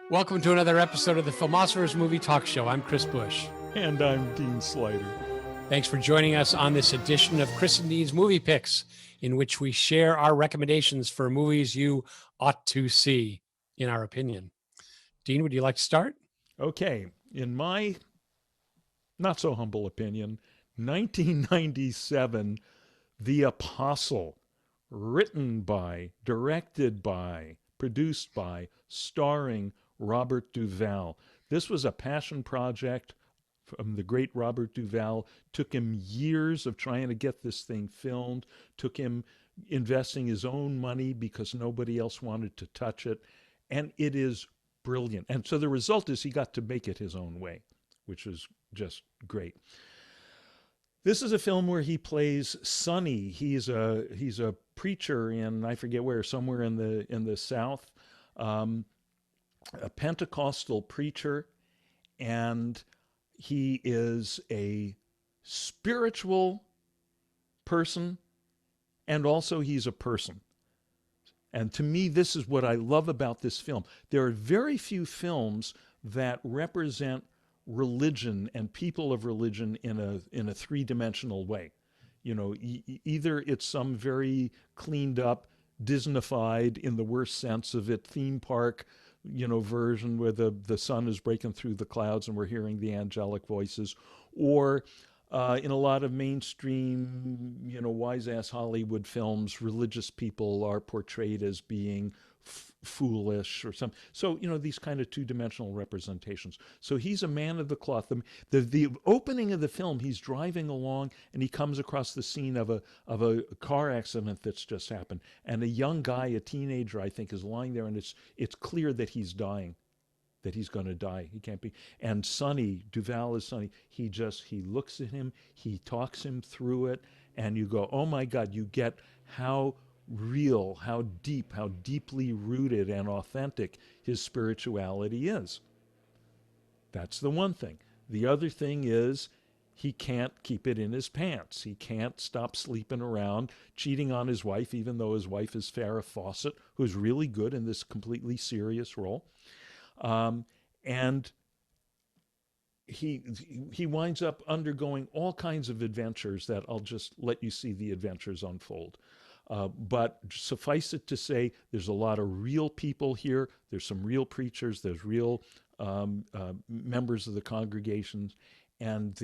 Welcome to another episode of the Filmosophers Movie Talk Show. I'm Chris Bush. And I'm Dean Slider. Thanks for joining us on this edition of Chris and Dean's Movie Picks, in which we share our recommendations for movies you ought to see, in our opinion. Dean, would you like to start? Okay. In my not so humble opinion, 1997, The Apostle, written by, directed by, produced by, starring Robert Duvall. This was a passion project from the great Robert Duvall. Took him years of trying to get this thing filmed, took him investing his own money because nobody else wanted to touch it, and it is brilliant. And so the result is he got to make it his own way, which is just great. This is a film where he plays Sonny. He's a preacher in, I forget where, somewhere in the South, a Pentecostal preacher, and he is a spiritual person, and also he's a person. And to me, this is what I love about this film. There are very few films that represent religion and people of religion in a three-dimensional way. You know, either it's some very cleaned up, Disneyfied in the worst sense of it, theme park, version where the sun is breaking through the clouds and we're hearing the angelic voices, or in a lot of mainstream, wise-ass Hollywood films, religious people are portrayed as being foolish or something. So, these kind of two-dimensional representations. So he's a man of the cloth. The opening of the film, he's driving along and he comes across the scene of a car accident that's just happened. And a young guy, a teenager, I think, is lying there, and it's clear that he's dying, that he's going to die. He can't be. And Sonny, Duvall is Sonny. He looks at him, he talks him through it, and you go, oh my God, you get how real, how deep, how deeply rooted and authentic his spirituality is. That's the one thing. The other thing is he can't keep it in his pants. He can't stop sleeping around, cheating on his wife, even though his wife is Farrah Fawcett, who's really good in this completely serious role. And he winds up undergoing all kinds of adventures that I'll just let you see the adventures unfold. But suffice it to say, there's a lot of real people here. There's some real preachers. There's real members of the congregations, and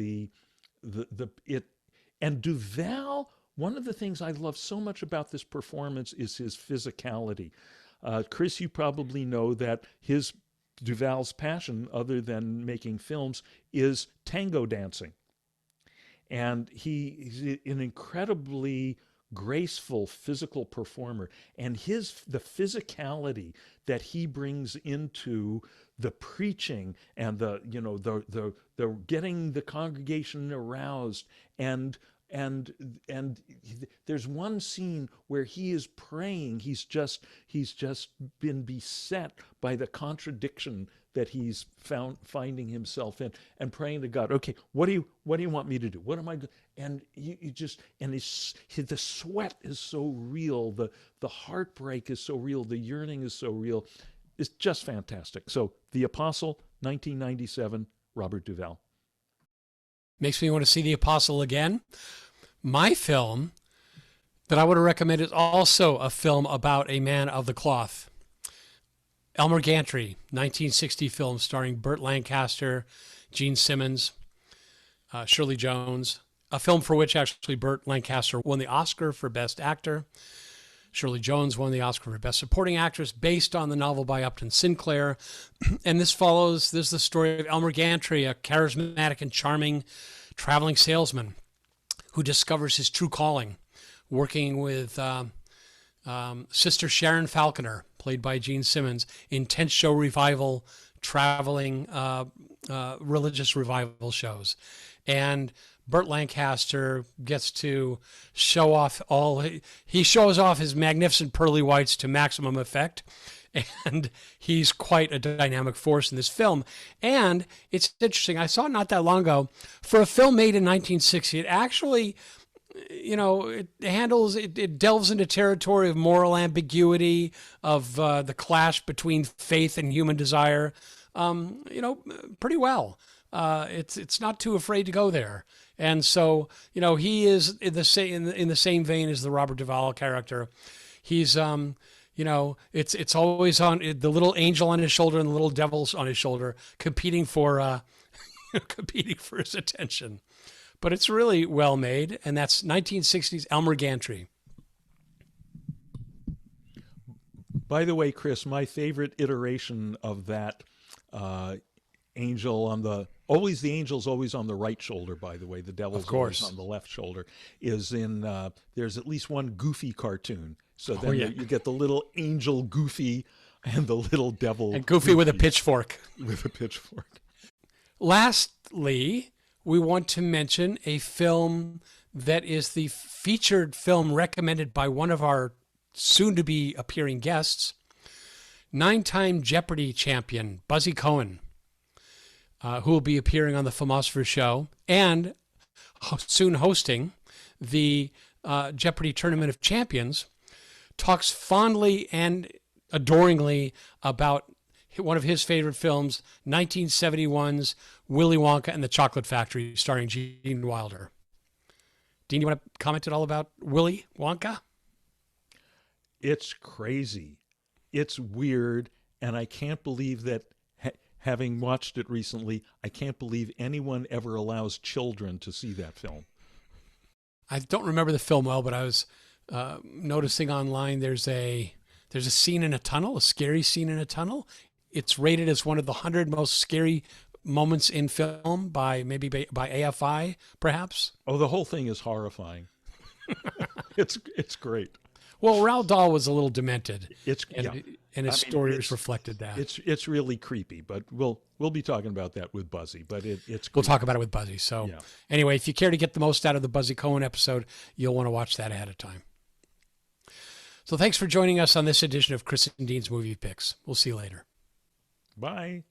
and Duvall. One of the things I love so much about this performance is his physicality. Chris, you probably know that Duvall's passion, other than making films, is tango dancing, and he's an incredibly graceful physical performer, and the physicality that he brings into the preaching and the getting the congregation aroused, and there's one scene where he is praying. He's just been beset by the contradiction that he's finding himself in, and praying to God. Okay, what do you want me to do? What am I? And the sweat is so real. The heartbreak is so real. The yearning is so real. It's just fantastic. So, The Apostle, 1997, Robert Duvall. Makes me want to see The Apostle again. My film that I would recommend is also a film about a man of the cloth. Elmer Gantry, 1960 film starring Burt Lancaster, Gene Simmons, Shirley Jones. A film for which actually Burt Lancaster won the Oscar for Best Actor. Shirley Jones won the Oscar for Best Supporting Actress, based on the novel by Upton Sinclair. And this is the story of Elmer Gantry, a charismatic and charming traveling salesman who discovers his true calling, working with Sister Sharon Falconer, played by Gene Simmons, in tent show revival, traveling religious revival shows. And Burt Lancaster gets to show off he shows off his magnificent pearly whites to maximum effect. And he's quite a dynamic force in this film. And it's interesting, I saw it not that long ago. For a film made in 1960, it actually it delves into territory of moral ambiguity, of the clash between faith and human desire, pretty well. It's not too afraid to go there. And so, he is in the same vein as the Robert Duvall character. He's, it's always on the little angel on his shoulder and the little devils on his shoulder, competing for his attention. But it's really well made, and that's 1960s Elmer Gantry. By the way, Chris, my favorite iteration of that angel the angel's always on the right shoulder, by the way, the devil's always on the left shoulder, is in there's at least one Goofy cartoon. So then you get the little angel Goofy and the little devil. And Goofy with a pitchfork. With a pitchfork. Lastly, we want to mention a film that is the featured film recommended by one of our soon-to-be appearing guests, 9-time Jeopardy champion Buzzy Cohen, who will be appearing on the Filmosophers show and soon hosting the Jeopardy Tournament of Champions, talks fondly and adoringly about one of his favorite films, 1971's Willy Wonka and the Chocolate Factory, starring Gene Wilder. Dean, you want to comment at all about Willy Wonka? It's crazy. It's weird. And I can't believe that, having watched it recently, I can't believe anyone ever allows children to see that film. I don't remember the film well, but I was noticing online there's a scene in a tunnel, a scary scene in a tunnel. It's rated as one of the 100 most scary moments in film by AFI, perhaps. Oh, the whole thing is horrifying. It's great. Well, Roald Dahl was a little demented. And his stories reflected that. It's really creepy, but we'll be talking about that with Buzzy. But it's creepy. We'll talk about it with Buzzy. So anyway, if you care to get the most out of the Buzzy Cohen episode, you'll want to watch that ahead of time. So thanks for joining us on this edition of Chris and Dean's Movie Picks. We'll see you later. Bye.